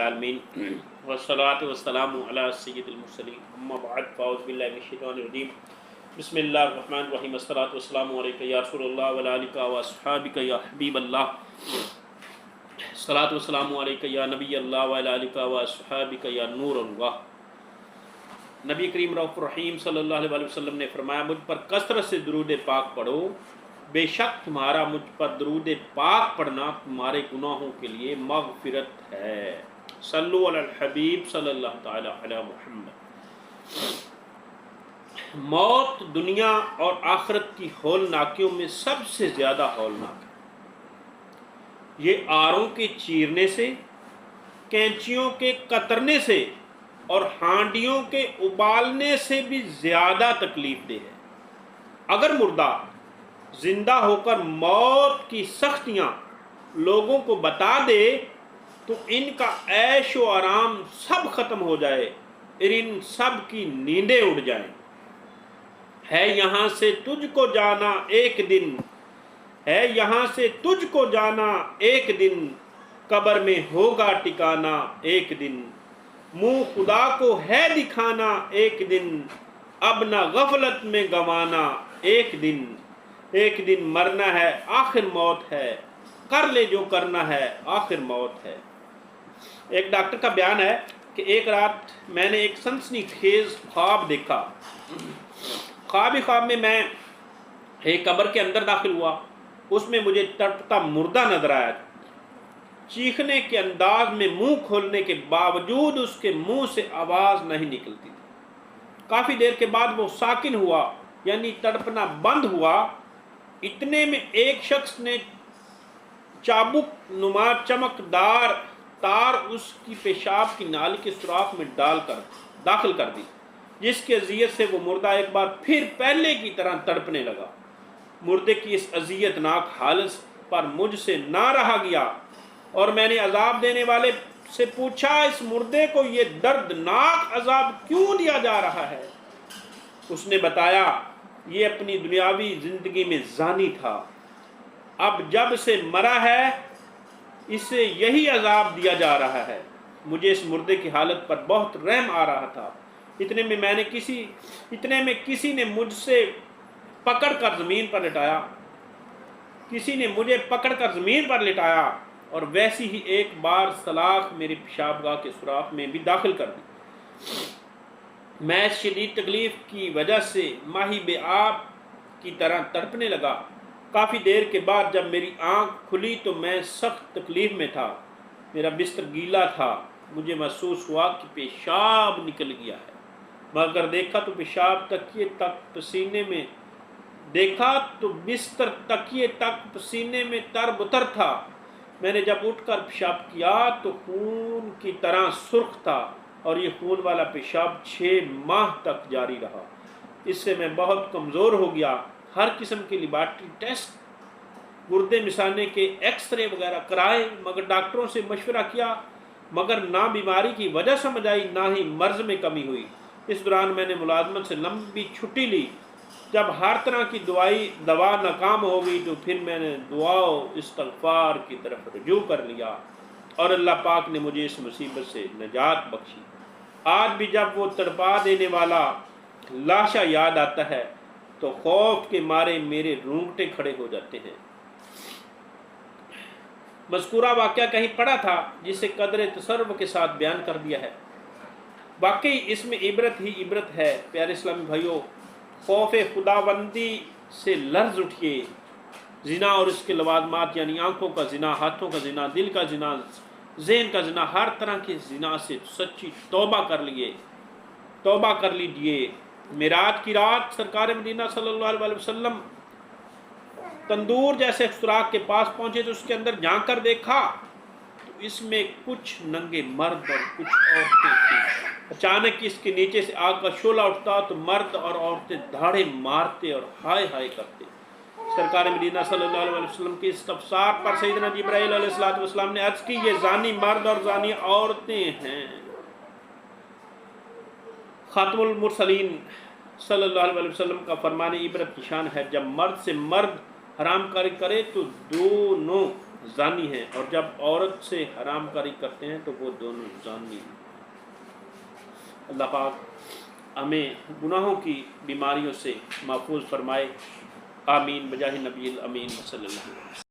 आलमीन वस्सलातु वस्सलामु अला सय्यिदिल मुरसलीन अम्मा बाद फ़ाऊज़ु बिल्लाहि मिनश शैतानिर रजीम बिस्मिल्लाहिर रहमानिर रहीम अस्सलातु वस्सलामु अलैका या रसूलल्लाह व अला आलिका व अस्हाबिका या हबीबल्लाह अस्सलातु वस्सलामु अलैका या नबियल्लाह व अला आलिका व अस्हाबिका या नूरल्लाह। नबी करीम रऊफ़ुर रहीम सल्लल्लाहु अलैहि वसल्लम ने फरमाया, मुझ पर कसरत से दुरूद पाक पढ़ो, बेशक तुम्हारा मुझ पर दुरूद पाक पढ़ना तुम्हारे गुनाहों के लिए मग़फ़िरत है। सल्लु अलल हबीब सल्लल्लाहु तआला अला मुहम्मद। मौत दुनिया और आखिरत की हौलनाकियों में सबसे ज़्यादा हौलनाक है। ये आरों के चीरने से, कैंचियों के कतरने से और हांडियों के उबालने से भी ज़्यादा तकलीफ दे है। अगर मुर्दा जिंदा होकर मौत की सख्तियाँ लोगों को बता दे तो इनका ऐश व आराम सब खत्म हो जाए और इन सब की नींदें उड़ जाएं। है यहाँ से तुझको जाना एक दिन, है यहाँ से तुझको जाना एक दिन, कब्र में होगा ठिकाना एक दिन, मुँह खुदा को है दिखाना एक दिन, अब न गफलत में गंवाना एक दिन मरना है आखिर मौत है, कर ले जो करना है आखिर मौत है। एक डॉक्टर का बयान है कि एक रात मैंने एक सनसनीखेज ख्वाब देखा। ख्वाब में मैं एक कब्र के अंदर दाखिल हुआ। उसमें मुझे तड़पता मुर्दा नजर आया। चीखने के अंदाज में मुंह खोलने के बावजूद उसके मुंह से आवाज़ नहीं निकलती थी। काफ़ी देर के बाद वो साकिन हुआ, यानी तड़पना बंद हुआ। इतने में एक शख्स ने चाबुक नुमा चमकदार तार उसकी पेशाब की नाली के सुराख में डालकर दाखिल कर दी, जिसकी अजियत से वो मुर्दा एक बार फिर पहले की तरह तड़पने लगा। मुर्दे की इस अजियतनाक हालत पर मुझसे ना रहा गया और मैंने अजाब देने वाले से पूछा, इस मुर्दे को ये दर्दनाक अजाब क्यों दिया जा रहा है? उसने बताया, ये अपनी दुनियावी ज़िंदगी में जानी था, अब जब से मरा है इसे यही अजाब दिया जा रहा है। मुझे इस मुर्दे की हालत पर बहुत रहम आ रहा था। इतने में किसी ने मुझसे पकड़कर ज़मीन पर लिटाया और वैसी ही एक बार सलाख मेरे पेशाबगाह के सुराख में भी दाखिल कर दी। मैं शदीद तकलीफ़ की वजह से माही बेआब की तरह तड़पने लगा। काफ़ी देर के बाद जब मेरी आंख खुली तो मैं सख्त तकलीफ़ में था। मेरा बिस्तर गीला था। मुझे महसूस हुआ कि पेशाब निकल गया है, मगर देखा तो पेशाब तकिए तक पसीने में तरबतर था। मैंने जब उठकर पेशाब किया तो खून की तरह सुर्ख था और ये खून वाला पेशाब 6 माह तक जारी रहा। इससे मैं बहुत कमज़ोर हो गया। हर किस्म के लेबॉरेटरी टेस्ट, गुर्दे मिसाने के एक्सरे वगैरह कराए, मगर डॉक्टरों से मशवरा किया, मगर ना बीमारी की वजह समझ आई, ना ही मर्ज में कमी हुई। इस दौरान मैंने मुलाजमत से लंबी छुट्टी ली। जब हर तरह की दवा नाकाम हो गई तो फिर मैंने दुआ इस्तग़फ़ार की तरफ रुजू कर लिया और अल्लाह पाक ने मुझे इस मुसीबत से निजात बख्शी। आज भी जब वो तड़पा देने वाला लाशा याद आता है तो खौफ के मारे मेरे रोंगटे खड़े हो जाते हैं। मज़कूरा वाक़या कहीं पढ़ा था जिसे कदर तसर्रुफ़ के साथ बयान कर दिया है। वाकई इसमें इबरत ही इबरत है। प्यारे इस्लामी भाइयों, खौफ खुदाबंदी से लर्ज़ उठिए। ज़िना और इसके लवाज़मात, यानी आँखों का ज़िना, हाथों का ज़िना, दिल का ज़िना, ज़हन का ज़िना, हर तरह के ज़िना से सच्ची तौबा कर लीजिए। मेराज की रात सरकार मदीना सल्लल्लाहु अलैहि वसल्लम तंदूर जैसे सुराख के पास पहुँचे तो उसके अंदर झांक कर देखा तो इसमें कुछ नंगे मर्द और कुछ औरतें थी। अचानक इसके नीचे से आग का शोला उठता तो मर्द और औरतें धाड़े मारते और हाय हाय करते। सरकार मदीना सल्लल्लाहु अलैहि वसल्लम के इस्तफ़सार पर सैयदना जिब्राइल अलैहिस्सलाम ने अर्ज़ की, ये जानी मर्द और जानी औरतें हैं। खातमुल मुरसलीन सल्लल्लाहु अलैहि वसल्लम का फरमान इबरत की शान है, जब मर्द से मर्द हराम कारी करे तो दोनों زانی ہیں، اور جب عورت سے حرام کاری کرتے ہیں تو وہ دونوں زانی ہیں۔ اللہ پاک ہمیں گناہوں کی بیماریوں سے محفوظ فرمائے، آمین بجاہ نبی الامین صلی اللہ علیہ وسلم۔